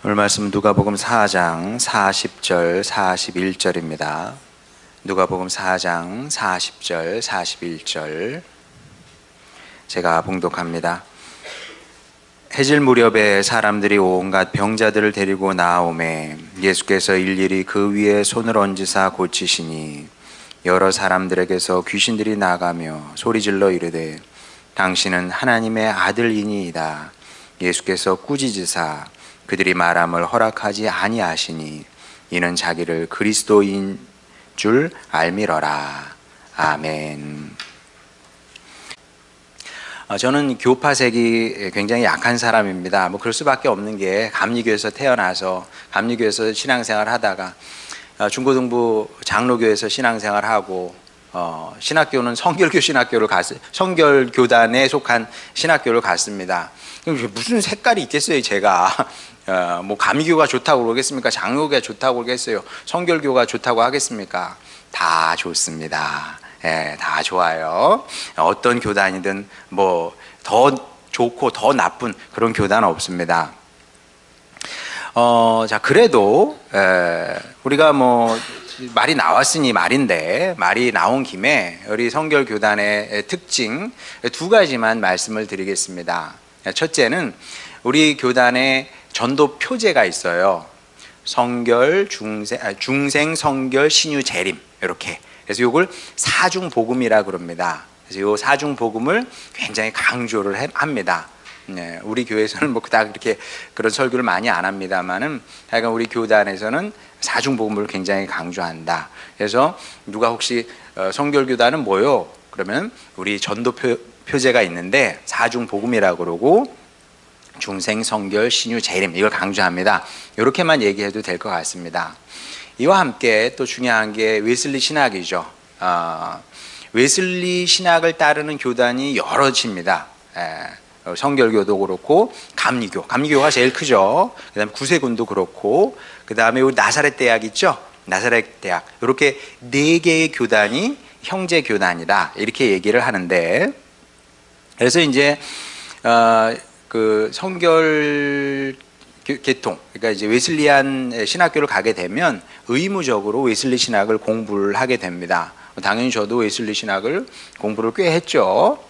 오늘 말씀 누가복음 4장 40절 41절입니다. 누가복음 4장 40절 41절 제가 봉독합니다. 해질 무렵에 사람들이 온갖 병자들을 데리고 나오매 예수께서 일일이 그 위에 손을 얹으사 고치시니 여러 사람들에게서 귀신들이 나가며 소리질러 이르되 당신은 하나님의 아들이니이다. 예수께서 꾸짖으사 그들이 말함을 허락하지 아니하시니 이는 자기를 그리스도인 줄 알미러라. 아멘. 저는 교파색이 굉장히 약한 사람입니다. 그럴 수밖에 없는 게 감리교에서 태어나서 감리교에서 신앙생활 하다가 중고등부 장로교에서 신앙생활 하고 신학교는 성결교단에 속한 신학교를 갔습니다. 무슨 색깔이 있겠어요, 제가. 감리교가 좋다고 그러겠습니까? 장로교가 좋다고 그러겠어요? 성결교가 좋다고 하겠습니까? 다 좋습니다. 다 좋아요. 어떤 교단이든 더 좋고 더 나쁜 그런 교단은 없습니다. 그래도 우리가 말이 나왔으니 말이 나온 김에 우리 성결교단의 특징 두 가지만 말씀을 드리겠습니다. 첫째는 우리 교단에 전도 표제가 있어요. 중생, 성결, 신유, 재림 이렇게. 그래서 이걸 사중복음이라 그럽니다. 그래서 이 사중복음을 굉장히 강조를 합니다. 우리 교회에서는 그닥 이렇게 그런 설교를 많이 안 합니다만은 하여간 우리 교단에서는 사중복음을 굉장히 강조한다. 그래서 누가 혹시 성결교단은 뭐요? 그러면 우리 전도 표제가 있는데 사중복음이라고 그러고 중생, 성결, 신유, 재림 이걸 강조합니다. 이렇게만 얘기해도 될 것 같습니다. 이와 함께 또 중요한 게 웨슬리 신학이죠. 웨슬리 신학을 따르는 교단이 여럿입니다. 성결교도 그렇고 감리교가 제일 크죠. 그 다음에 구세군도 그렇고 그 다음에 나사렛 대학 있죠. 나사렛 대학 이렇게 4개의 교단이 형제 교단이다 이렇게 얘기를 하는데, 그래서 이제 그 성결 계통, 그러니까 이제 웨슬리안 신학교를 가게 되면 의무적으로 웨슬리 신학을 공부를 하게 됩니다. 당연히 저도 웨슬리 신학을 공부를 꽤 했죠.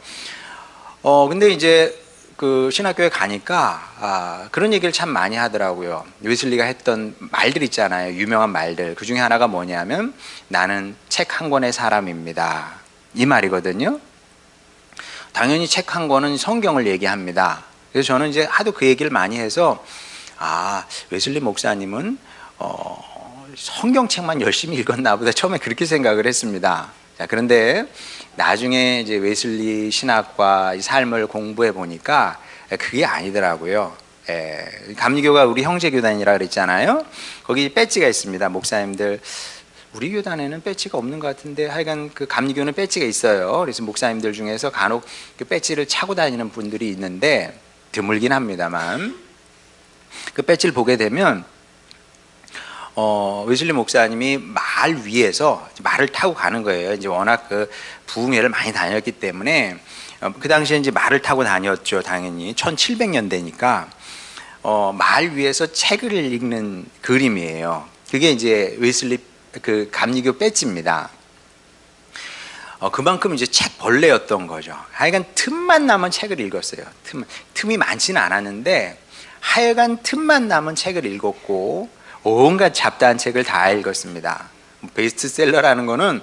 근데 이제 그 신학교에 가니까 그런 얘기를 참 많이 하더라고요. 웨슬리가 했던 말들 있잖아요. 유명한 말들. 그 중에 하나가 뭐냐면 나는 책 한 권의 사람입니다. 이 말이거든요. 당연히 책 한 권은 성경을 얘기합니다. 그래서 저는 이제 하도 그 얘기를 많이 해서 웨슬리 목사님은 성경책만 열심히 읽었나 보다 처음에 그렇게 생각을 했습니다. 그런데 나중에 이제 웨슬리 신학과 삶을 공부해 보니까 그게 아니더라고요. 감리교가 우리 형제 교단이라 그랬잖아요. 거기 배지가 있습니다. 목사님들 우리 교단에는 배지가 없는 것 같은데 하여간 그 감리교는 배지가 있어요. 그래서 목사님들 중에서 간혹 그 배지를 차고 다니는 분들이 있는데 드물긴 합니다만 그 배지를 보게 되면 웨슬리 목사님이 말 위에서 말을 타고 가는 거예요. 이제 워낙 그 부흥회를 많이 다녔기 때문에 그 당시에 이제 말을 타고 다녔죠. 당연히 1700년대니까 말 위에서 책을 읽는 그림이에요. 그게 이제 웨슬리 그 감리교 배지입니다. 그만큼 이제 책 벌레였던 거죠. 하여간 틈만 나면 책을 읽었어요. 틈이 많지는 않았는데 하여간 틈만 나면 책을 읽었고 온갖 잡다한 책을 다 읽었습니다. 베스트셀러라는 거는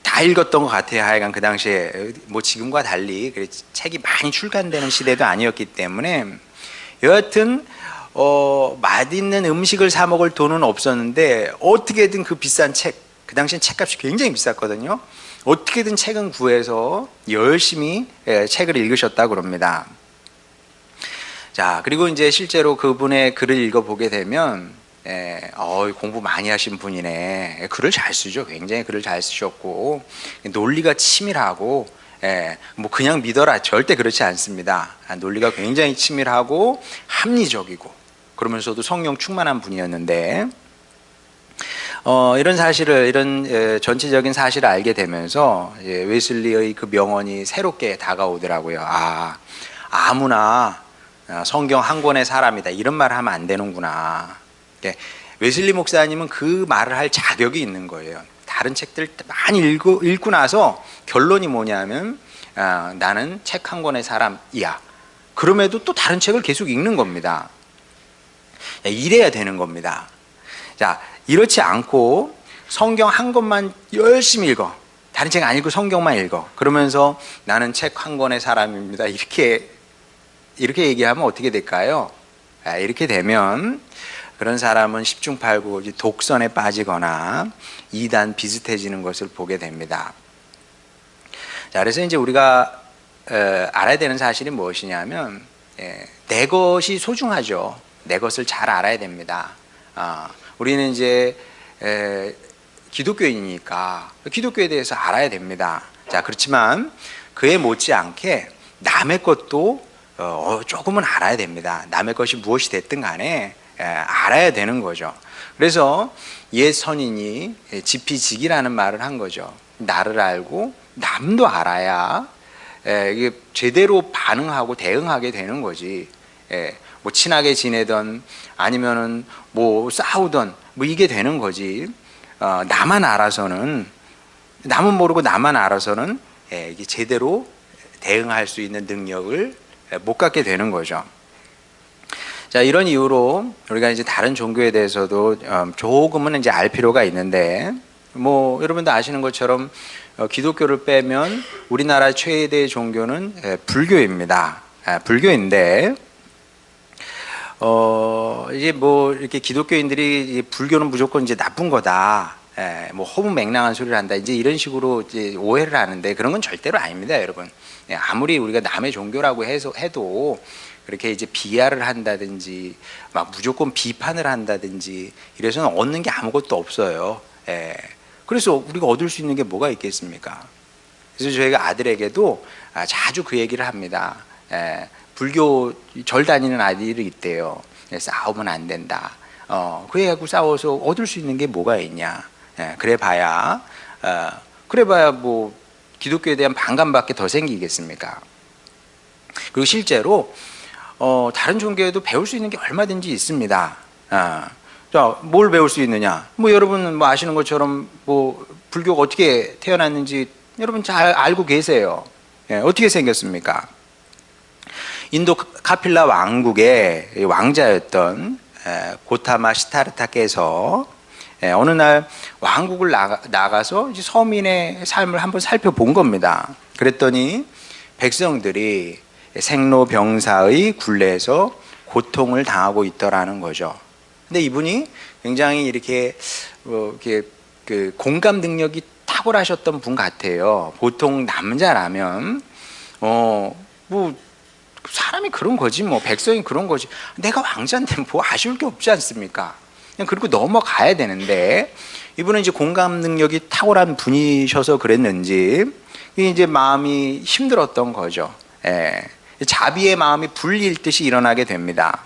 다 읽었던 것 같아요. 하여간 그 당시에 지금과 달리 책이 많이 출간되는 시대도 아니었기 때문에 여하튼 맛있는 음식을 사 먹을 돈은 없었는데 어떻게든 그 비싼 책, 그 당시엔 책값이 굉장히 비쌌거든요. 어떻게든 책은 구해서 열심히 책을 읽으셨다고 그럽니다. 자, 그리고 이제 실제로 그분의 글을 읽어보게 되면 공부 많이 하신 분이네. 글을 잘 쓰죠. 굉장히 글을 잘 쓰셨고 논리가 치밀하고 그냥 믿어라 절대 그렇지 않습니다. 논리가 굉장히 치밀하고 합리적이고 그러면서도 성령 충만한 분이었는데 이런 전체적인 사실을 알게 되면서 웨슬리의 그 명언이 새롭게 다가오더라고요. 아무나 성경 한 권의 사람이다 이런 말을 하면 안 되는구나. 웨슬리 목사님은 그 말을 할 자격이 있는 거예요. 다른 책들 많이 읽고 나서 결론이 뭐냐면 나는 책 한 권의 사람이야. 그럼에도 또 다른 책을 계속 읽는 겁니다. 이래야 되는 겁니다. 자, 이렇지 않고 성경 한 권만 열심히 읽어. 다른 책 안 읽고 성경만 읽어. 그러면서 나는 책 한 권의 사람입니다. 이렇게 얘기하면 어떻게 될까요? 이렇게 되면 그런 사람은 십중팔구 독선에 빠지거나 이단 비슷해지는 것을 보게 됩니다. 자, 그래서 이제 우리가 알아야 되는 사실이 무엇이냐면 내 것이 소중하죠. 내 것을 잘 알아야 됩니다. 우리는 이제 기독교인이니까 기독교에 대해서 알아야 됩니다. 자, 그렇지만 그에 못지않게 남의 것도 조금은 알아야 됩니다. 남의 것이 무엇이 됐든 간에 알아야 되는 거죠. 그래서 옛 선인이 지피지기라는 말을 한 거죠. 나를 알고 남도 알아야 이게 제대로 반응하고 대응하게 되는 거지. 뭐 친하게 지내던 아니면은 뭐 싸우던 뭐 이게 되는 거지. 나만 알아서는 남은 모르고 나만 알아서는 이게 제대로 대응할 수 있는 능력을 못 갖게 되는 거죠. 자, 이런 이유로 우리가 이제 다른 종교에 대해서도 조금은 이제 알 필요가 있는데, 뭐 여러분도 아시는 것처럼 기독교를 빼면 우리나라 최대 종교는 불교입니다. 불교인데, 이제 뭐 이렇게 기독교인들이 불교는 무조건 이제 나쁜 거다. 뭐 허무맹랑한 소리를 한다. 이제 이런 식으로 이제 오해를 하는데 그런 건 절대로 아닙니다, 여러분. 아무리 우리가 남의 종교라고 해도 그렇게 이제 비하를 한다든지 막 무조건 비판을 한다든지 이래서는 얻는 게 아무것도 없어요. 그래서 우리가 얻을 수 있는 게 뭐가 있겠습니까? 그래서 저희가 아들에게도 자주 그 얘기를 합니다. 불교 절 다니는 아들이 있대요. 싸우면 안 된다. 그래갖고 싸워서 얻을 수 있는 게 뭐가 있냐? 그래봐야 뭐 기독교에 대한 반감밖에 더 생기겠습니까? 그리고 실제로 다른 종교에도 배울 수 있는 게 얼마든지 있습니다. 자, 뭘 배울 수 있느냐? 뭐 여러분 뭐 아시는 것처럼 뭐 불교가 어떻게 태어났는지 여러분 잘 알고 계세요. 어떻게 생겼습니까? 인도 카필라 왕국의 왕자였던 고타마 시타르타께서 어느 날 왕국을 나가서 이제 서민의 삶을 한번 살펴본 겁니다. 그랬더니 백성들이 생로병사의 굴레에서 고통을 당하고 있더라는 거죠. 근데 이분이 굉장히 이렇게 그 공감 능력이 탁월하셨던 분 같아요. 보통 남자라면 뭐 사람이 그런 거지, 뭐 백성이 그런 거지. 내가 왕자인데 뭐 아쉬울 게 없지 않습니까? 그냥 그리고 넘어가야 되는데 이분은 이제 공감 능력이 탁월한 분이셔서 그랬는지 이제 마음이 힘들었던 거죠. 자비의 마음이 불일듯이 일어나게 됩니다.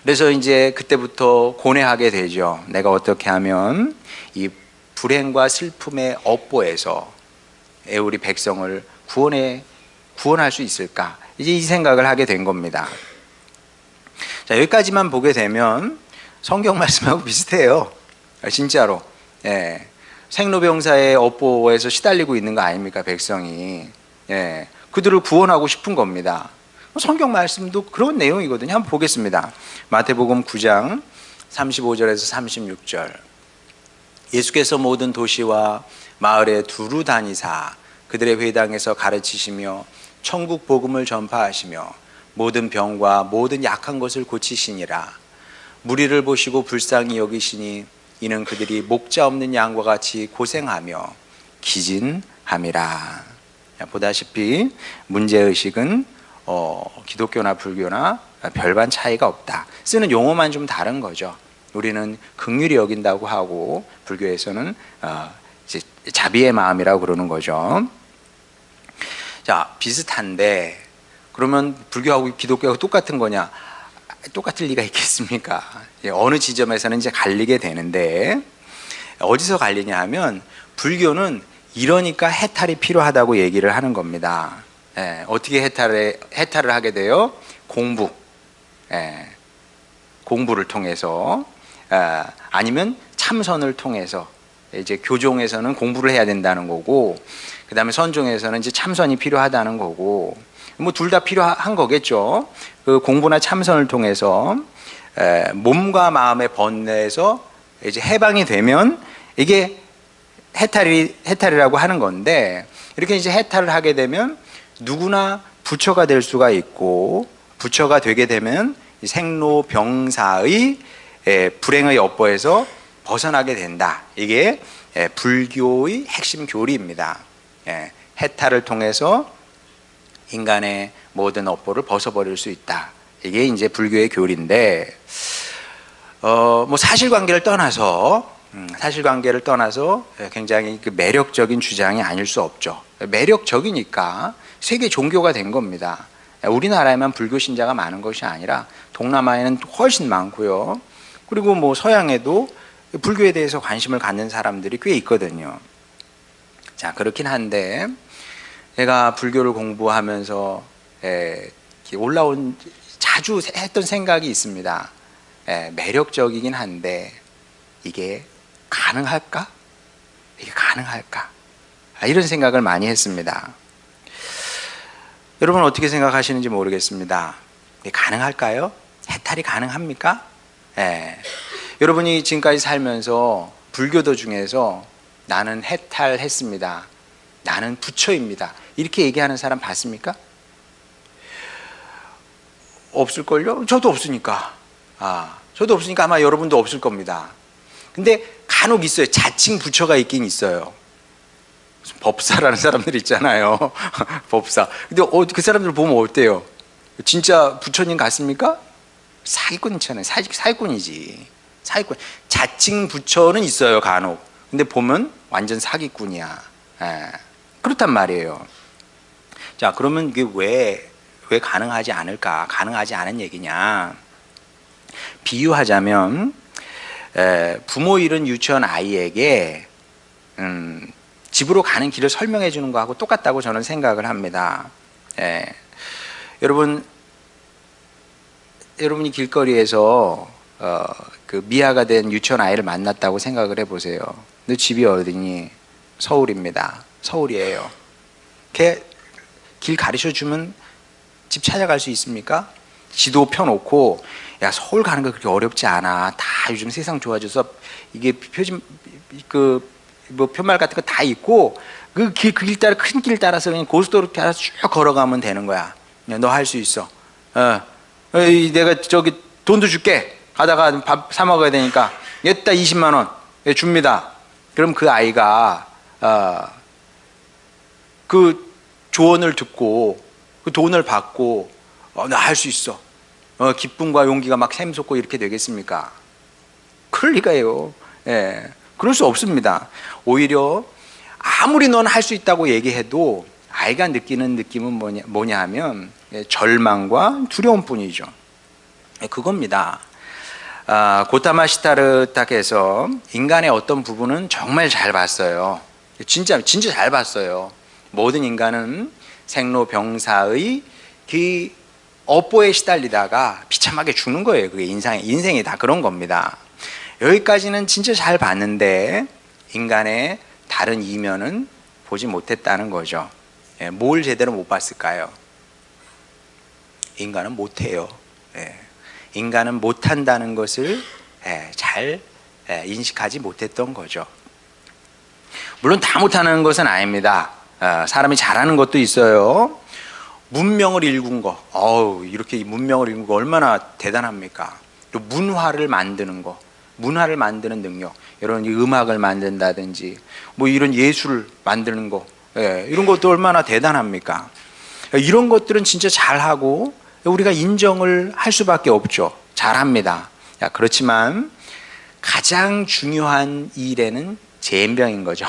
그래서 이제 그때부터 고뇌하게 되죠. 내가 어떻게 하면 이 불행과 슬픔의 업보에서 우리 백성을 구원할 수 있을까? 이제 이 생각을 하게 된 겁니다. 자, 여기까지만 보게 되면 성경 말씀하고 비슷해요. 진짜로. 생로병사의 업보에서 시달리고 있는 거 아닙니까, 백성이. 그들을 구원하고 싶은 겁니다. 성경 말씀도 그런 내용이거든요. 한번 보겠습니다. 마태복음 9장 35절에서 36절. 예수께서 모든 도시와 마을에 두루 다니사 그들의 회당에서 가르치시며 천국 복음을 전파하시며 모든 병과 모든 약한 것을 고치시니라. 무리를 보시고 불쌍히 여기시니 이는 그들이 목자 없는 양과 같이 고생하며 기진함이라. 보다시피 문제의식은 기독교나 불교나 별반 차이가 없다. 쓰는 용어만 좀 다른 거죠. 우리는 긍휼히 여긴다고 하고 불교에서는 이제 자비의 마음이라고 그러는 거죠. 자, 비슷한데 그러면 불교하고 기독교하고 똑같은 거냐? 똑같을 리가 있겠습니까? 어느 지점에서는 이제 갈리게 되는데 어디서 갈리냐 하면 불교는 이러니까 해탈이 필요하다고 얘기를 하는 겁니다. 어떻게 해탈을 하게 돼요? 공부, 공부를 통해서, 아니면 참선을 통해서, 이제 교종에서는 공부를 해야 된다는 거고, 그 다음에 선종에서는 이제 참선이 필요하다는 거고, 뭐 둘 다 필요한 거겠죠. 그 공부나 참선을 통해서 몸과 마음의 번뇌에서 이제 해방이 되면 이게 해탈이라고 하는 건데, 이렇게 이제 해탈을 하게 되면 누구나 부처가 될 수가 있고, 부처가 되게 되면 생로병사의 불행의 업보에서 벗어나게 된다. 이게 불교의 핵심 교리입니다. 해탈을 통해서 인간의 모든 업보를 벗어버릴 수 있다. 이게 이제 불교의 교리인데, 뭐 사실관계를 떠나서 굉장히 그 매력적인 주장이 아닐 수 없죠. 매력적이니까 세계 종교가 된 겁니다. 우리나라에만 불교 신자가 많은 것이 아니라 동남아에는 훨씬 많고요. 그리고 뭐 서양에도 불교에 대해서 관심을 갖는 사람들이 꽤 있거든요. 자, 그렇긴 한데 제가 불교를 공부하면서 자주 했던 생각이 있습니다. 매력적이긴 한데 이게 가능할까? 이게 가능할까? 이런 생각을 많이 했습니다. 여러분 어떻게 생각하시는지 모르겠습니다. 이게 가능할까요? 해탈이 가능합니까? 여러분이 지금까지 살면서 불교도 중에서 나는 해탈했습니다, 나는 부처입니다, 이렇게 얘기하는 사람 봤습니까? 없을걸요? 저도 없으니까. 저도 없으니까 아마 여러분도 없을 겁니다. 근데 간혹 있어요. 자칭 부처가 있긴 있어요. 법사라는 사람들 있잖아요. 법사. 근데 그 사람들 보면 어때요? 진짜 부처님 같습니까? 사기꾼이잖아요. 사기꾼이지. 사기꾼. 자칭 부처는 있어요, 간혹. 근데 보면 완전 사기꾼이야. 그렇단 말이에요. 자, 그러면 이게 왜 가능하지 않을까? 가능하지 않은 얘기냐? 비유하자면 부모 잃은 유치원 아이에게 집으로 가는 길을 설명해 주는 거하고 똑같다고 저는 생각을 합니다. 여러분이 길거리에서 그 미아가 된 유치원 아이를 만났다고 생각을 해보세요. 너 집이 어디니? 서울입니다. 서울이에요. 걔 길 가르쳐 주면 집 찾아갈 수 있습니까? 지도 펴놓고, 야, 서울 가는 거 그렇게 어렵지 않아. 다 요즘 세상 좋아져서 이게 뭐 편말 같은 거 다 있고, 그 길 따라, 큰 길 따라서 그냥 고속도로 따라서 쭉 걸어가면 되는 거야. 너 할 수 있어. 내가 저기 돈도 줄게. 가다가 밥 사 먹어야 되니까. 여기다 20만 원 줍니다. 그럼 그 아이가 그 조언을 듣고 그 돈을 받고 나 할 수 있어. 기쁨과 용기가 막 샘솟고 이렇게 되겠습니까? 그럴 리가요. 그럴 수 없습니다. 오히려 아무리 넌 할 수 있다고 얘기해도 아이가 느끼는 느낌은 뭐냐 하면 절망과 두려움뿐이죠. 그겁니다. 고타마 시타르타께서 인간의 어떤 부분은 정말 잘 봤어요. 진짜 잘 봤어요. 모든 인간은 생로병사의 그 업보에 시달리다가 비참하게 죽는 거예요. 그게 인생이 다 그런 겁니다. 여기까지는 진짜 잘 봤는데 인간의 다른 이면은 보지 못했다는 거죠. 뭘 제대로 못 봤을까요? 인간은 못해요. 인간은 못한다는 것을 잘 인식하지 못했던 거죠. 물론 다 못하는 것은 아닙니다. 사람이 잘하는 것도 있어요. 문명을 일군 거, 이렇게 문명을 일군 거 얼마나 대단합니까? 또 문화를 만드는 거, 문화를 만드는 능력, 이런 음악을 만든다든지 뭐 이런 예술을 만드는 거, 이런 것도 얼마나 대단합니까? 이런 것들은 진짜 잘하고 우리가 인정을 할 수밖에 없죠. 잘합니다. 그렇지만 가장 중요한 일에는 젬병인 거죠.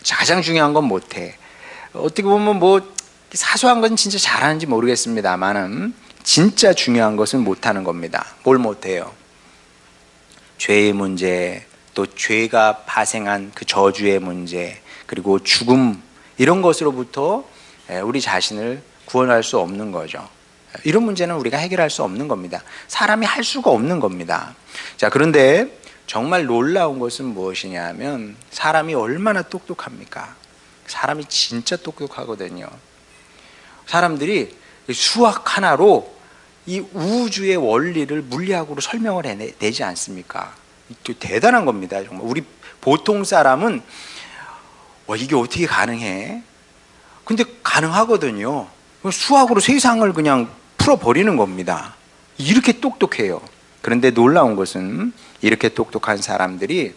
가장 중요한 건 못해. 어떻게 보면 뭐 사소한 건 진짜 잘하는지 모르겠습니다만은 진짜 중요한 것은 못하는 겁니다. 뭘 못해요? 죄의 문제, 또 죄가 파생한 그 저주의 문제, 그리고 죽음, 이런 것으로부터 우리 자신을 구원할 수 없는 거죠. 이런 문제는 우리가 해결할 수 없는 겁니다. 사람이 할 수가 없는 겁니다. 자, 그런데 정말 놀라운 것은 무엇이냐면 사람이 얼마나 똑똑합니까? 사람이 진짜 똑똑하거든요. 사람들이 수학 하나로 이 우주의 원리를 물리학으로 설명을 해내지 않습니까? 대단한 겁니다. 정말 우리 보통 사람은 이게 어떻게 가능해? 근데 가능하거든요. 수학으로 세상을 그냥 풀어버리는 겁니다. 이렇게 똑똑해요. 그런데 놀라운 것은 이렇게 똑똑한 사람들이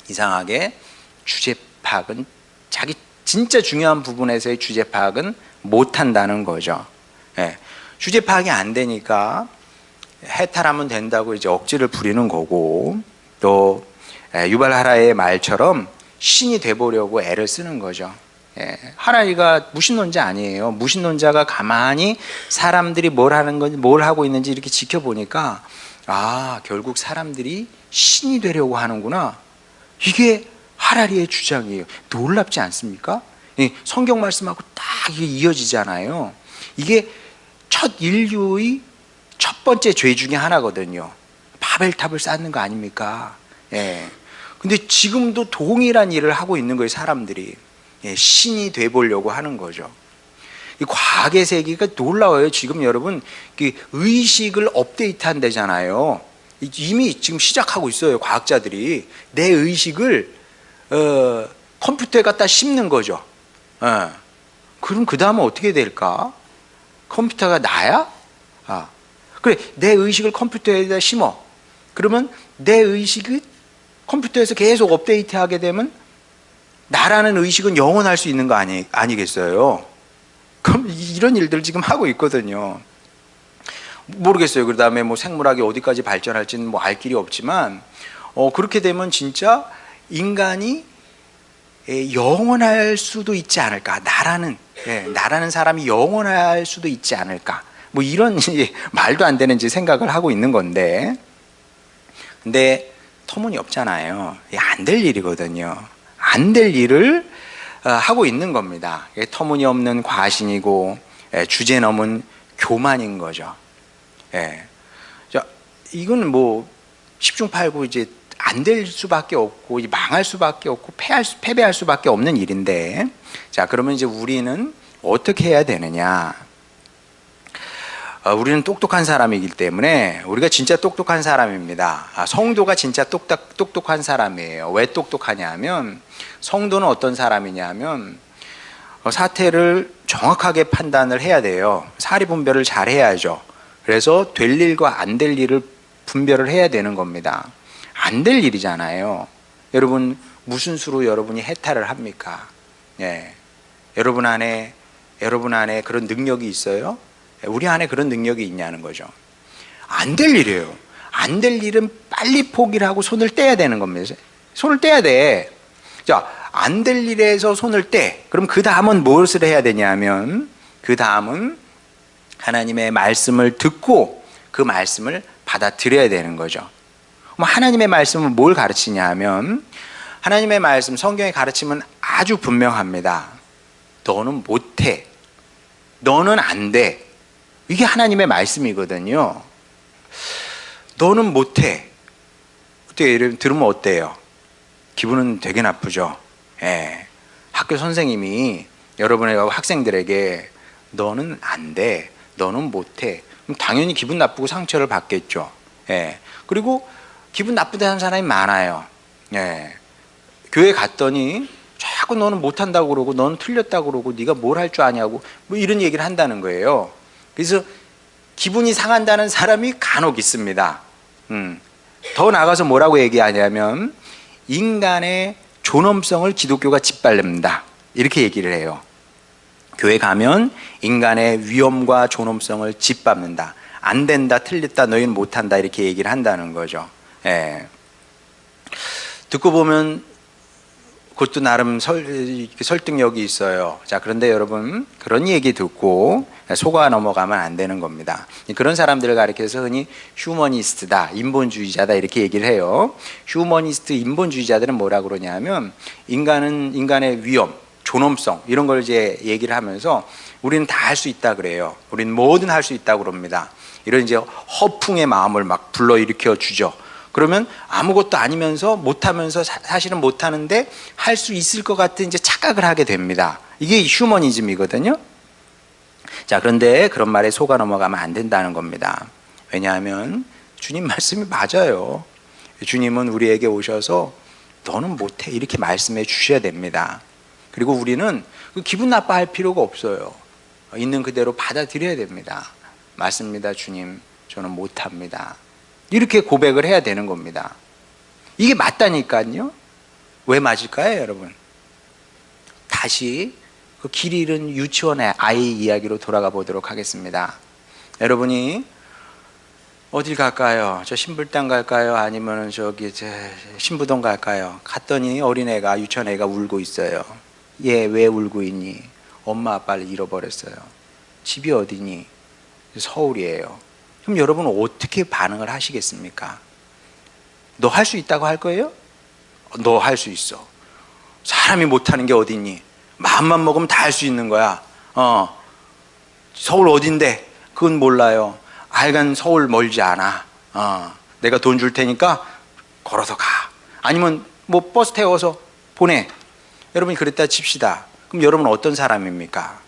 이상하게 주제 파악은, 자기 진짜 중요한 부분에서의 주제 파악은 못한다는 거죠. 예. 주제 파악이 안 되니까 해탈하면 된다고 이제 억지를 부리는 거고, 또 유발 하라의 말처럼 신이 돼보려고 애를 쓰는 거죠. 예. 하라이가 무신론자 아니에요. 무신론자가 가만히 사람들이 뭘 하는 건지, 뭘 하고 있는지 이렇게 지켜보니까 결국 사람들이 신이 되려고 하는구나. 이게 하라리의 주장이에요. 놀랍지 않습니까? 성경 말씀하고 딱 이어지잖아요. 이게 첫 인류의 첫 번째 죄 중에 하나거든요. 바벨탑을 쌓는 거 아닙니까? 예. 근데 지금도 동일한 일을 하고 있는 거예요, 사람들이. 예, 신이 돼보려고 하는 거죠. 이 과학의 세계가 놀라워요. 지금 여러분, 의식을 업데이트 한다잖아요. 이미 지금 시작하고 있어요, 과학자들이. 내 의식을 컴퓨터에 갖다 심는 거죠. 그럼 그 다음은 어떻게 될까? 컴퓨터가 나야? 그래, 내 의식을 컴퓨터에다 심어. 그러면 내 의식이 컴퓨터에서 계속 업데이트하게 되면 나라는 의식은 영원할 수 있는 거 아니겠어요? 그럼 이런 일들을 지금 하고 있거든요. 모르겠어요. 그 다음에 뭐 생물학이 어디까지 발전할지는 뭐 알 길이 없지만, 그렇게 되면 진짜 인간이 영원할 수도 있지 않을까. 나라는 사람이 영원할 수도 있지 않을까. 뭐 이런 말도 안 되는 생각을 하고 있는 건데, 근데 터무니없잖아요. 안 될 일이거든요. 안 될 일을 하고 있는 겁니다. 터무니없는 과신이고 주제 넘은 교만인 거죠. 이건 뭐 10중 8구 이제 안 될 수밖에 없고 망할 수밖에 없고 패배할 수밖에 없는 일인데, 자, 그러면 이제 우리는 어떻게 해야 되느냐? 우리는 똑똑한 사람이기 때문에 우리가 진짜 똑똑한 사람입니다. 성도가 진짜 똑똑한 사람이에요. 왜 똑똑하냐 하면, 성도는 어떤 사람이냐 면 사태를 정확하게 판단을 해야 돼요. 사리 분별을 잘 해야죠. 그래서 될 일과 안 될 일을 분별을 해야 되는 겁니다. 안 될 일이잖아요. 여러분, 무슨 수로 여러분이 해탈을 합니까? 여러분 안에 그런 능력이 있어요? 우리 안에 그런 능력이 있냐는 거죠. 안 될 일이에요. 안 될 일은 빨리 포기를 하고 손을 떼야 되는 겁니다. 손을 떼야 돼. 자, 안 될 일에서 손을 떼. 그럼 그 다음은 무엇을 해야 되냐면, 그 다음은 하나님의 말씀을 듣고 그 말씀을 받아들여야 되는 거죠. 하나님의 말씀은 뭘 가르치냐 하면, 하나님의 말씀, 성경의 가르침은 아주 분명합니다. 너는 못해. 너는 안 돼. 이게 하나님의 말씀이거든요. 너는 못해. 그때 들으면 어때요? 기분은 되게 나쁘죠. 학교 선생님이 여러분의 학생들에게 너는 안 돼, 너는 못해, 그럼 당연히 기분 나쁘고 상처를 받겠죠. 그리고 기분 나쁘다는 사람이 많아요. 교회 갔더니 자꾸 너는 못한다고 그러고 너는 틀렸다고 그러고 네가 뭘 할 줄 아냐고 뭐 이런 얘기를 한다는 거예요. 그래서 기분이 상한다는 사람이 간혹 있습니다. 더 나가서 뭐라고 얘기하냐면, 인간의 존엄성을 기독교가 짓밟는다, 이렇게 얘기를 해요. 교회 가면 인간의 위엄과 존엄성을 짓밟는다, 안 된다, 틀렸다, 너희는 못한다, 이렇게 얘기를 한다는 거죠. 듣고 보면 그것도 나름 설득력이 있어요. 자, 그런데 여러분, 그런 얘기 듣고 속아 넘어가면 안 되는 겁니다. 그런 사람들을 가리켜서 흔히 휴머니스트다, 인본주의자다, 이렇게 얘기를 해요. 휴머니스트, 인본주의자들은 뭐라 그러냐면, 인간의 위엄, 존엄성 이런 걸 이제 얘기를 하면서 우리는 다 할 수 있다 그래요. 우리는 뭐든 할 수 있다 그럽니다. 이런 이제 허풍의 마음을 막 불러일으켜 주죠. 그러면 아무것도 아니면서 못하면서 사실은 못하는데 할 수 있을 것 같은 이제 착각을 하게 됩니다. 이게 휴머니즘이거든요. 자, 그런데 그런 말에 속아 넘어가면 안 된다는 겁니다. 왜냐하면 주님 말씀이 맞아요. 주님은 우리에게 오셔서 너는 못해 이렇게 말씀해 주셔야 됩니다. 그리고 우리는 기분 나빠할 필요가 없어요. 있는 그대로 받아들여야 됩니다. 맞습니다, 주님. 저는 못합니다. 이렇게 고백을 해야 되는 겁니다. 이게 맞다니까요. 왜 맞을까요, 여러분? 다시 그 길 잃은 유치원의 아이 이야기로 돌아가 보도록 하겠습니다. 여러분이 어딜 갈까요? 저 신불당 갈까요? 아니면 저기 신부동 갈까요? 갔더니 어린애가, 유치원애가 울고 있어요. 얘 왜 울고 있니? 엄마 아빠를 잃어버렸어요. 집이 어디니? 서울이에요. 그럼 여러분 어떻게 반응을 하시겠습니까? 너 할 수 있다고 할 거예요? 너 할 수 있어. 사람이 못하는 게 어딨니? 마음만 먹으면 다 할 수 있는 거야. 서울 어딘데? 그건 몰라요. 하여간 서울 멀지 않아. 내가 돈 줄 테니까 걸어서 가. 아니면 뭐 버스 태워서 보내. 여러분이 그랬다 칩시다. 그럼 여러분은 어떤 사람입니까?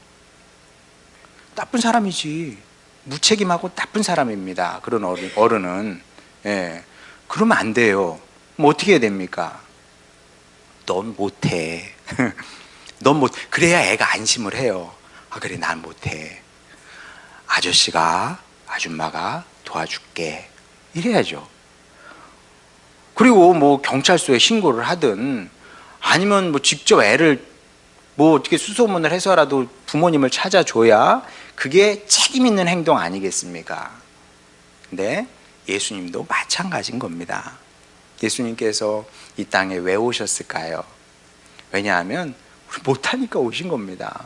나쁜 사람이지. 무책임하고 나쁜 사람입니다. 그런 어른은. 예. 그러면 안 돼요. 뭐 어떻게 해야 됩니까? 넌 못해. 넌 못, 그래야 애가 안심을 해요. 아, 그래, 난 못해. 아줌마가 도와줄게. 이래야죠. 그리고 뭐 경찰서에 신고를 하든 아니면 뭐 직접 애를 뭐 어떻게 수소문을 해서라도 부모님을 찾아줘야 그게 책임 있는 행동 아니겠습니까? 근데 예수님도 마찬가지인 겁니다. 예수님께서 이 땅에 왜 오셨을까요? 왜냐하면 우리 못하니까 오신 겁니다.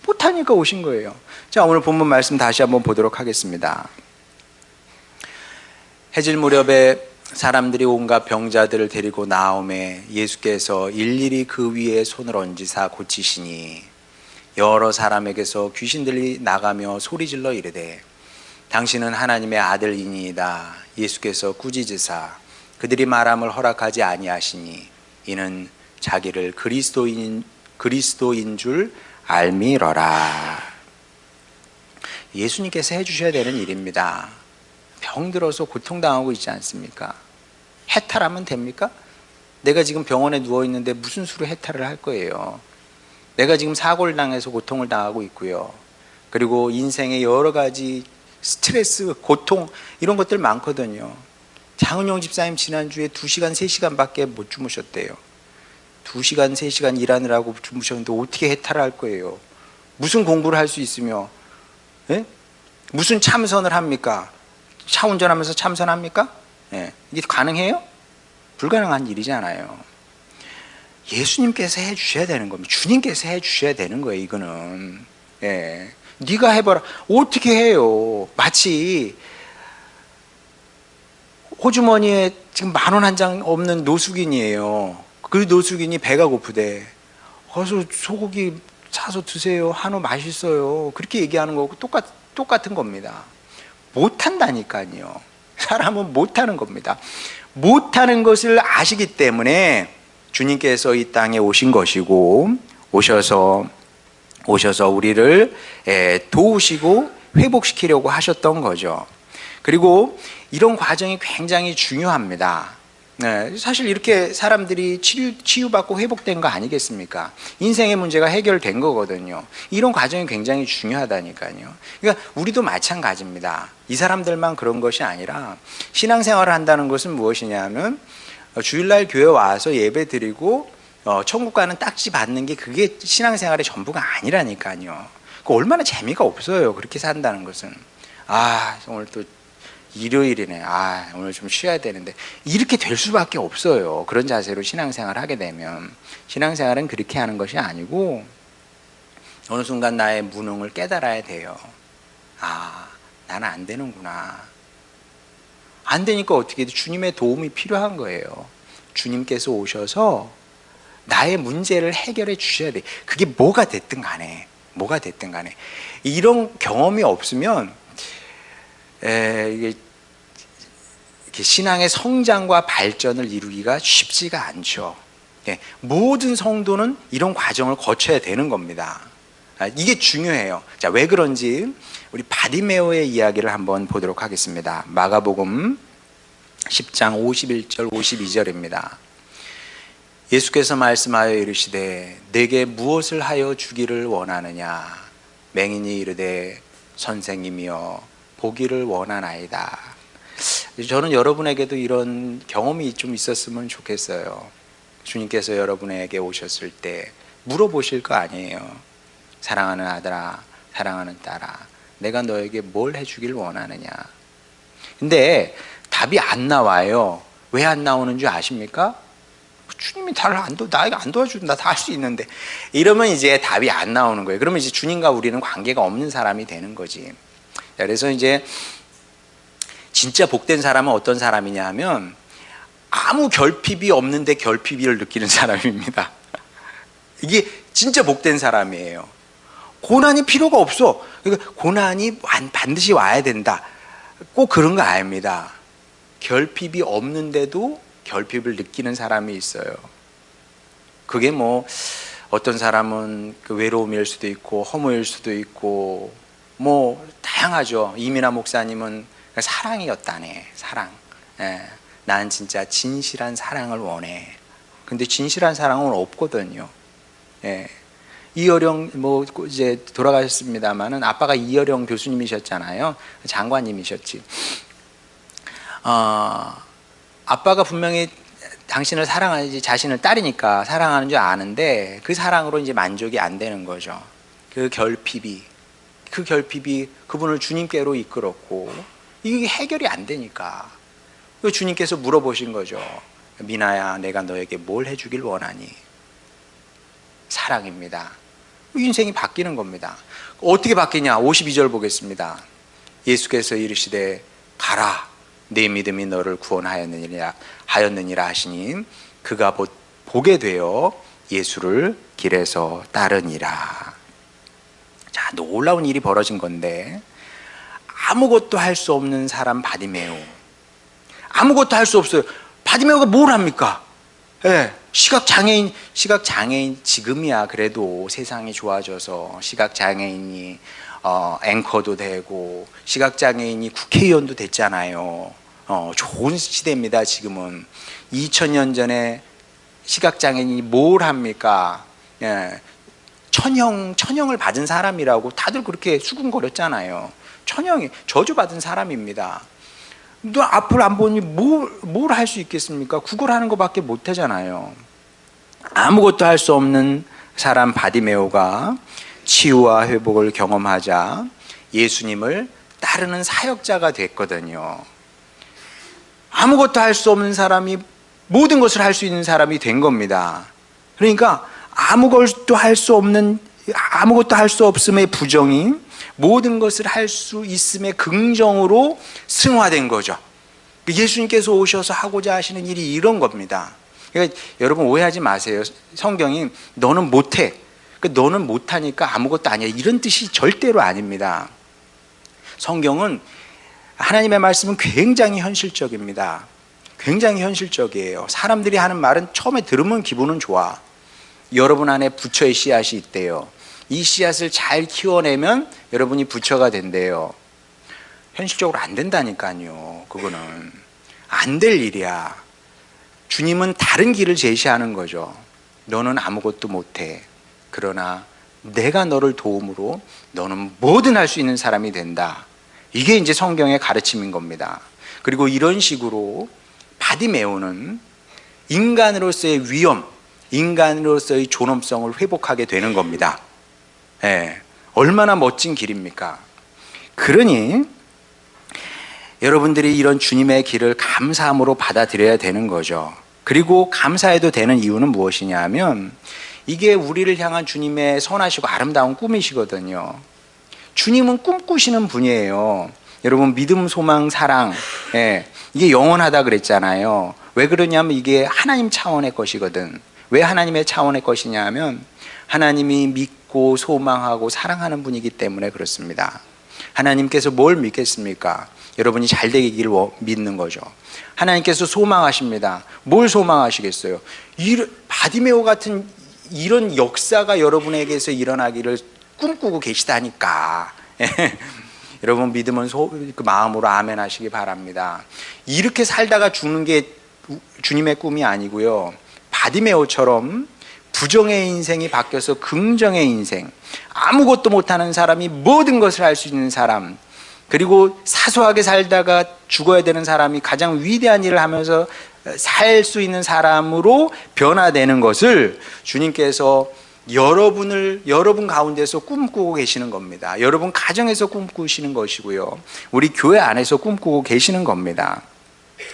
못하니까 오신 거예요. 자, 오늘 본문 말씀 다시 한번 보도록 하겠습니다. 해질 무렵에 사람들이 온갖 병자들을 데리고 나오매 예수께서 일일이 그 위에 손을 얹으사 고치시니 여러 사람에게서 귀신들이 나가며 소리질러 이르되 당신은 하나님의 아들이니이다. 예수께서 꾸짖으사 그들이 말함을 허락하지 아니하시니 이는 자기를 그리스도인 줄 알미러라. 예수님께서 해주셔야 되는 일입니다. 병들어서 고통당하고 있지 않습니까? 해탈하면 됩니까? 내가 지금 병원에 누워있는데 무슨 수로 해탈을 할 거예요? 내가 지금 사고를 당해서 고통을 당하고 있고요. 그리고 인생의 여러 가지 스트레스, 고통 이런 것들 많거든요. 장은용 집사님 지난주에 2시간, 3시간밖에 못 주무셨대요. 2시간, 3시간 일하느라고 주무셨는데 어떻게 해탈을 할 거예요? 무슨 공부를 할 수 있으며 예? 무슨 참선을 합니까? 차 운전하면서 참선합니까? 예. 이게 가능해요? 불가능한 일이잖아요. 예수님께서 해주셔야 되는 겁니다. 주님께서 해주셔야 되는 거예요. 이거는. 예. 네가 해봐라. 어떻게 해요? 마치 호주머니에 지금 10,000원 한 장 없는 노숙인이에요. 그 노숙인이 배가 고프대. 어서 소고기 사서 드세요. 한우 맛있어요. 그렇게 얘기하는 거고 똑같은 겁니다. 못한다니까요. 사람은 못하는 겁니다. 못하는 것을 아시기 때문에 주님께서 이 땅에 오신 것이고 오셔서 우리를 도우시고 회복시키려고 하셨던 거죠. 그리고 이런 과정이 굉장히 중요합니다. 네, 사실 이렇게 사람들이 치유받고 회복된 거 아니겠습니까? 인생의 문제가 해결된 거거든요. 이런 과정이 굉장히 중요하다니까요. 그러니까 우리도 마찬가지입니다. 이 사람들만 그런 것이 아니라 신앙생활을 한다는 것은 무엇이냐면 주일날 교회 와서 예배 드리고 천국 가는 딱지 받는 게 그게 신앙생활의 전부가 아니라니까요. 얼마나 재미가 없어요. 그렇게 산다는 것은. 오늘 또 일요일이네. 오늘 좀 쉬어야 되는데. 이렇게 될 수밖에 없어요. 그런 자세로 신앙생활을 하게 되면. 신앙생활은 그렇게 하는 것이 아니고 어느 순간 나의 무능을 깨달아야 돼요. 나는 안 되는구나. 안 되니까 어떻게 해도 주님의 도움이 필요한 거예요. 주님께서 오셔서 나의 문제를 해결해 주셔야 돼. 그게 뭐가 됐든 간에, 뭐가 됐든 간에. 이런 경험이 없으면 이게 신앙의 성장과 발전을 이루기가 쉽지가 않죠. 모든 성도는 이런 과정을 거쳐야 되는 겁니다. 이게 중요해요. 자, 왜 그런지 우리 바디메오의 이야기를 한번 보도록 하겠습니다. 마가복음 10장 51절 52절입니다. 예수께서 말씀하여 이르시되 내게 무엇을 하여 주기를 원하느냐. 맹인이 이르되 선생님이여 보기를 원하나이다. 저는 여러분에게도 이런 경험이 좀 있었으면 좋겠어요. 주님께서 여러분에게 오셨을 때 물어보실 거 아니에요. 사랑하는 아들아, 사랑하는 딸아, 내가 너에게 뭘 해주길 원하느냐. 근데 답이 안 나와요. 왜 안 나오는 줄 아십니까? 주님이 나에게 안 도와주면 나 다 할 수 있는데. 이러면 이제 답이 안 나오는 거예요. 그러면 이제 주님과 우리는 관계가 없는 사람이 되는 거지. 그래서 이제 진짜 복된 사람은 어떤 사람이냐 하면 아무 결핍이 없는데 결핍을 느끼는 사람입니다. 이게 진짜 복된 사람이에요. 고난이 필요가 없어. 그러니까 고난이 반드시 와야 된다. 꼭 그런 거 아닙니다. 결핍이 없는데도 결핍을 느끼는 사람이 있어요. 그게 뭐 어떤 사람은 그 외로움일 수도 있고 허무일 수도 있고 뭐 다양하죠. 이민아 목사님은 사랑이었다네. 사랑. 난 진짜 진실한 사랑을 원해. 근데 진실한 사랑은 없거든요. 이어령 뭐 이제 돌아가셨습니다만은 아빠가 이어령 교수님이셨잖아요. 장관님이셨지. 아빠가 분명히 당신을 사랑하지, 자신을 딸이니까 사랑하는 줄 아는데 그 사랑으로 이제 만족이 안 되는 거죠. 그 결핍이 그분을 주님께로 이끌었고 이게 해결이 안 되니까 주님께서 물어보신 거죠. 미나야, 내가 너에게 뭘 해주길 원하니? 사랑입니다. 인생이 바뀌는 겁니다. 어떻게 바뀌냐? 52절 보겠습니다. 예수께서 이르시되 가라, 네 믿음이 너를 구원하였느니라 하시니 그가 보게 되어 예수를 길에서 따르니라. 자, 놀라운 일이 벌어진 건데 아무것도 할 수 없는 사람 바디메오. 아무것도 할 수 없어요. 바디메오가 뭘 합니까? 시각장애인 지금이야 그래도 세상이 좋아져서 시각장애인이 앵커도 되고 시각장애인이 국회의원도 됐잖아요. 좋은 시대입니다. 지금은 2000년 전에 시각장애인이 뭘 합니까? 천형을 받은 사람이라고 다들 그렇게 수군거렸잖아요. 천형이 저주받은 사람입니다. 너 앞을 안 보니 뭘 할 수 있겠습니까? 구걸하는 것밖에 못 하잖아요. 아무것도 할 수 없는 사람 바디메오가 치유와 회복을 경험하자 예수님을 따르는 사역자가 됐거든요. 아무것도 할 수 없는 사람이 모든 것을 할 수 있는 사람이 된 겁니다. 그러니까 아무것도 할 수 없음의 부정이 모든 것을 할 수 있음의 긍정으로 승화된 거죠. 예수님께서 오셔서 하고자 하시는 일이 이런 겁니다. 그러니까 여러분 오해하지 마세요. 성경이 너는 못해, 너는 못하니까 아무것도 아니야, 이런 뜻이 절대로 아닙니다. 성경은 하나님의 말씀은 굉장히 현실적입니다. 굉장히 현실적이에요. 사람들이 하는 말은 처음에 들으면 기분은 좋아. 여러분 안에 부처의 씨앗이 있대요. 이 씨앗을 잘 키워내면 여러분이 부처가 된대요. 현실적으로 안 된다니까요. 그거는 안 될 일이야. 주님은 다른 길을 제시하는 거죠. 너는 아무것도 못해. 그러나 내가 너를 도움으로 너는 뭐든 할 수 있는 사람이 된다. 이게 이제 성경의 가르침인 겁니다. 그리고 이런 식으로 바디메오는 인간으로서의 위험, 인간으로서의 존엄성을 회복하게 되는 겁니다. 얼마나 멋진 길입니까? 그러니 여러분들이 이런 주님의 길을 감사함으로 받아들여야 되는 거죠. 그리고 감사해도 되는 이유는 무엇이냐 하면 이게 우리를 향한 주님의 선하시고 아름다운 꿈이시거든요. 주님은 꿈꾸시는 분이에요. 여러분 믿음, 소망, 사랑, 이게 영원하다 그랬잖아요. 왜 그러냐면 이게 하나님 차원의 것이거든. 왜 하나님의 차원의 것이냐 하면 하나님이 믿고 소망하고 사랑하는 분이기 때문에 그렇습니다. 하나님께서 뭘 믿겠습니까? 여러분이 잘 되기를 믿는 거죠. 하나님께서 소망하십니다. 뭘 소망하시겠어요? 바디메오 같은 이런 역사가 여러분에게서 일어나기를 꿈꾸고 계시다니까. 여러분 믿으면 그 마음으로 아멘 하시기 바랍니다. 이렇게 살다가 죽는 게 주님의 꿈이 아니고요, 바디메오처럼 부정의 인생이 바뀌어서 긍정의 인생, 아무것도 못하는 사람이 모든 것을 할 수 있는 사람, 그리고 사소하게 살다가 죽어야 되는 사람이 가장 위대한 일을 하면서 살 수 있는 사람으로 변화되는 것을 주님께서 여러분 가운데서 꿈꾸고 계시는 겁니다. 여러분 가정에서 꿈꾸시는 것이고요, 우리 교회 안에서 꿈꾸고 계시는 겁니다.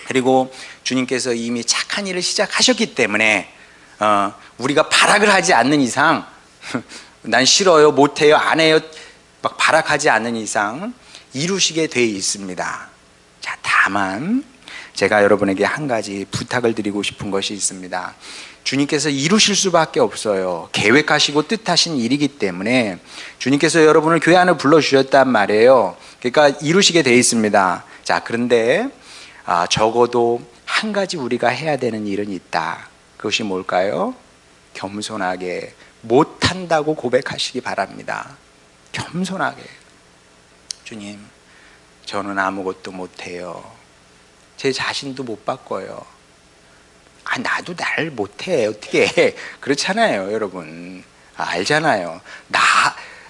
그리고 주님께서 이미 착한 일을 시작하셨기 때문에 우리가 발악을 하지 않는 이상, 난 싫어요, 못해요, 안 해요, 막 발악하지 않는 이상 이루시게 돼 있습니다. 자, 다만 제가 여러분에게 한 가지 부탁을 드리고 싶은 것이 있습니다. 주님께서 이루실 수밖에 없어요. 계획하시고 뜻하신 일이기 때문에 주님께서 여러분을 교회 안에 불러주셨단 말이에요. 그러니까 이루시게 돼 있습니다. 자, 그런데 적어도 한 가지 우리가 해야 되는 일은 있다. 그것이 뭘까요? 겸손하게 못한다고 고백하시기 바랍니다. 겸손하게. 주님, 저는 아무것도 못해요. 제 자신도 못 바꿔요. 나도 날 못해. 어떻게 해. 그렇잖아요, 여러분. 알잖아요.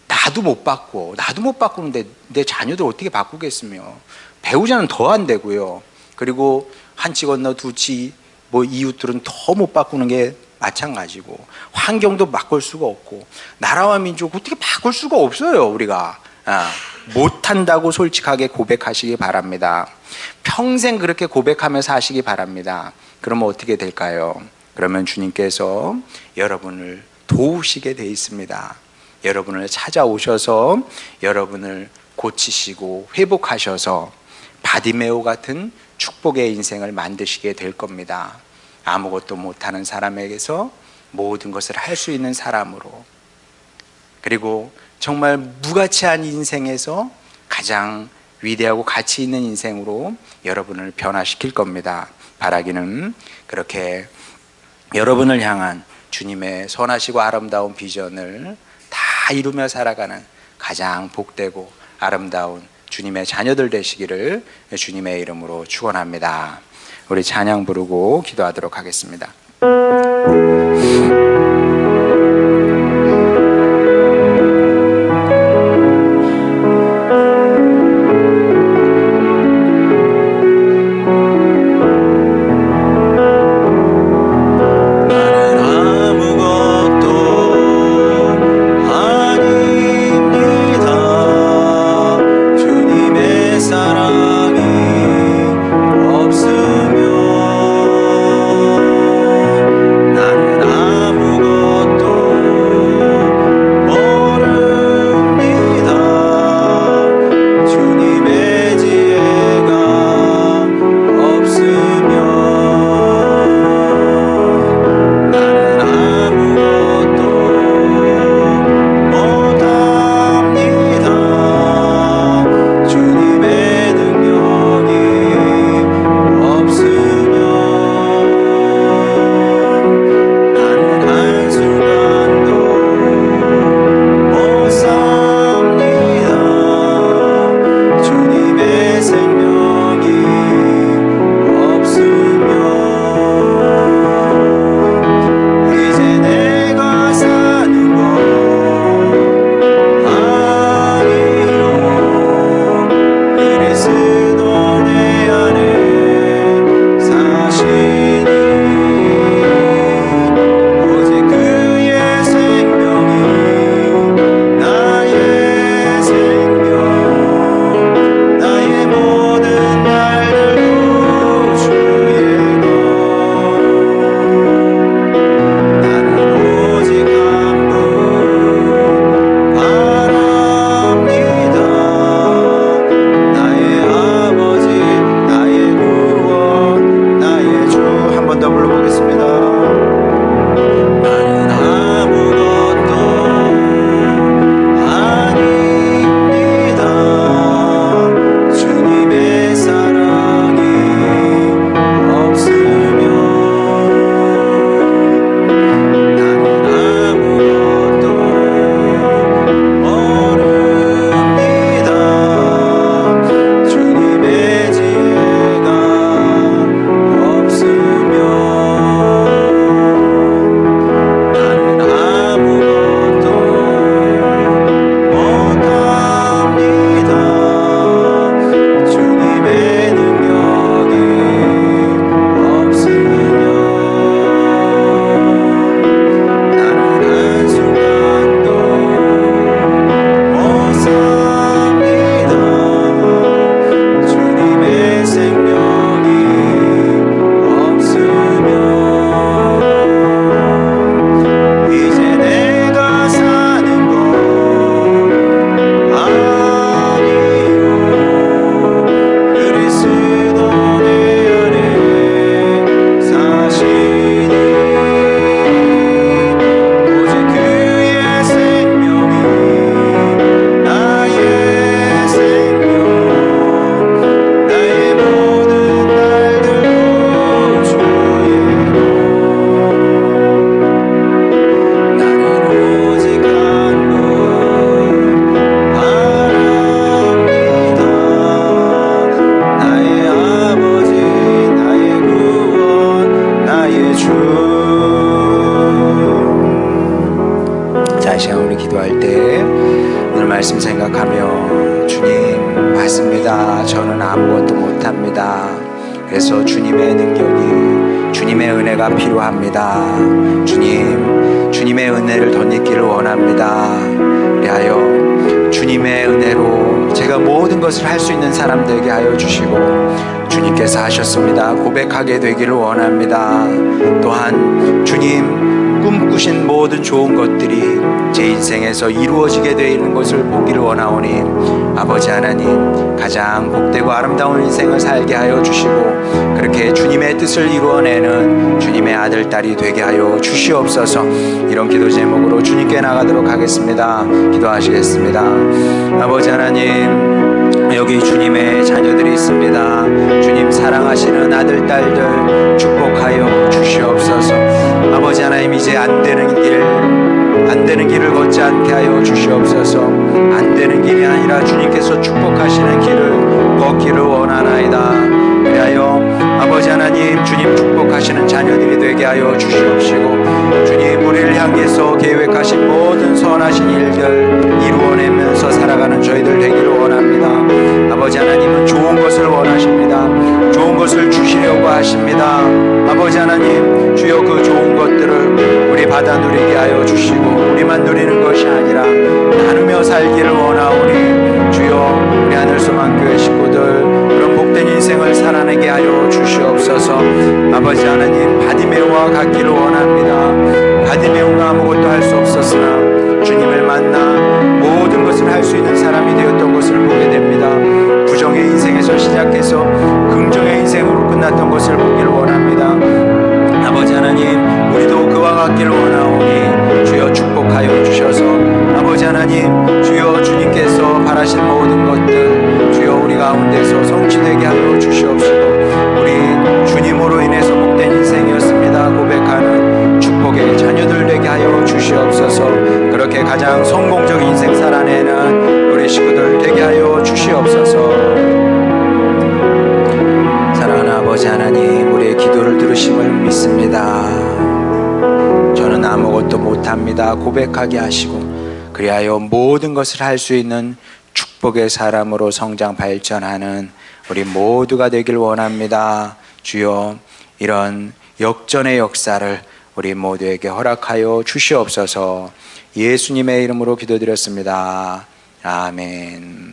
나도 못 바꿔. 나도 못 바꾸는데 내 자녀들 어떻게 바꾸겠으며. 배우자는 더 안 되고요. 그리고 한 치 건너 두 치, 이웃들은 더 못 바꾸는 게 마찬가지고, 환경도 바꿀 수가 없고, 나라와 민족 어떻게 바꿀 수가 없어요, 우리가. 못한다고 솔직하게 고백하시기 바랍니다. 평생 그렇게 고백하며 사시기 바랍니다. 그러면 어떻게 될까요? 그러면 주님께서 여러분을 도우시게 돼 있습니다. 여러분을 찾아오셔서 여러분을 고치시고 회복하셔서 바디메오 같은 축복의 인생을 만드시게 될 겁니다. 아무것도 못하는 사람에게서 모든 것을 할 수 있는 사람으로, 그리고 정말 무가치한 인생에서 가장 위대하고 가치 있는 인생으로 여러분을 변화시킬 겁니다. 바라기는 그렇게 여러분을 향한 주님의 선하시고 아름다운 비전을 다 이루며 살아가는 가장 복되고 아름다운 주님의 자녀들 되시기를 주님의 이름으로 축원합니다. 우리 찬양 부르고 기도하도록 하겠습니다. 나는 말씀 생각하며 주님 맞습니다. 저는 아무것도 못합니다. 그래서 주님의 능력이 주님의 은혜가 필요합니다. 주님의 은혜를 덧입기를 원합니다. 그리하여 주님의 은혜로 제가 모든 것을 할 수 있는 사람 되게 하여 주시고 주님께서 하셨습니다. 고백하게 되기를 원합니다. 또한 주님 꿈꾸신 모든 좋은 것들이 제 인생에서 이루어지게 되는 것을 보기를 원하오니 아버지 하나님 가장 복되고 아름다운 인생을 살게 하여 주시고 그렇게 주님의 뜻을 이루어내는 주님의 아들 딸이 되게 하여 주시옵소서. 이런 기도 제목으로 주님께 나가도록 하겠습니다. 기도하시겠습니다. 아버지 하나님 여기 주님의 자녀들이 있습니다. 주님 사랑하시는 아들 딸들 축복하여 주시옵소서. 아버지 하나님 이제 안 되는 길을 걷지 않게 하여 주시옵소서. 안 되는 길이 아니라 주님께서 축복하시는 길을 걷기를 원하나이다. 그리하여 아버지 하나님 주님 축복하시는 자녀들이 되게 하여 주시옵시고 주님 우리를 향해서 계획하신 모든 선하신 일들 이루어내면서 살아가는 저희들 되기를 원합니다. 아버지 하나님은 좋은 것을 원하십니다. 좋은 것을 주시려고 하십니다. 아버지 하나님 주여 그 좋은 것들을 우리 받아 누리게 하여 주시고 우리만 누리는 것이 아니라 나누며 살기를 원하오니 주여 우리 하늘소망 교회 식구들 그런 복된 인생을 살아내게 하여 주시옵소서. 아버지 하나님 바디메오와 같기를 원합니다. 바디메오가 아무것도 할 수 없었으나 주님을 만나 모든 것을 할 수 있는 사람이 되었던 것을 보게 됩니다. 부정의 인생에서 시작해서 긍정의 인생으로 끝났던 것을 보기를 원합니다. 아버지 하나님 우리도 그와 같기를 원하오니 주여 축복하여 주셔서 아버지 하나님 주여 주님께서 바라신 모든 것들 주여 우리 가운데서 성취되게 하여 주시옵시고 우리 주님으로 인해서 복된 인생이었습니다 고백하는 축복의 자녀들 되게 하여 주시옵소서. 그렇게 가장 성공적인 인생 살아내는 우리 식구들 되게 하여 주시옵소서. 사랑하는 아버지 하나님 우리의 기도를 들으심을 믿습니다. 저는 아무것도 못합니다 고백하게 하시고 그리하여 모든 것을 할 수 있는 축복의 사람으로 성장 발전하는 우리 모두가 되길 원합니다. 주여 이런 역전의 역사를 우리 모두에게 허락하여 주시옵소서. 예수님의 이름으로 기도드렸습니다. 아멘.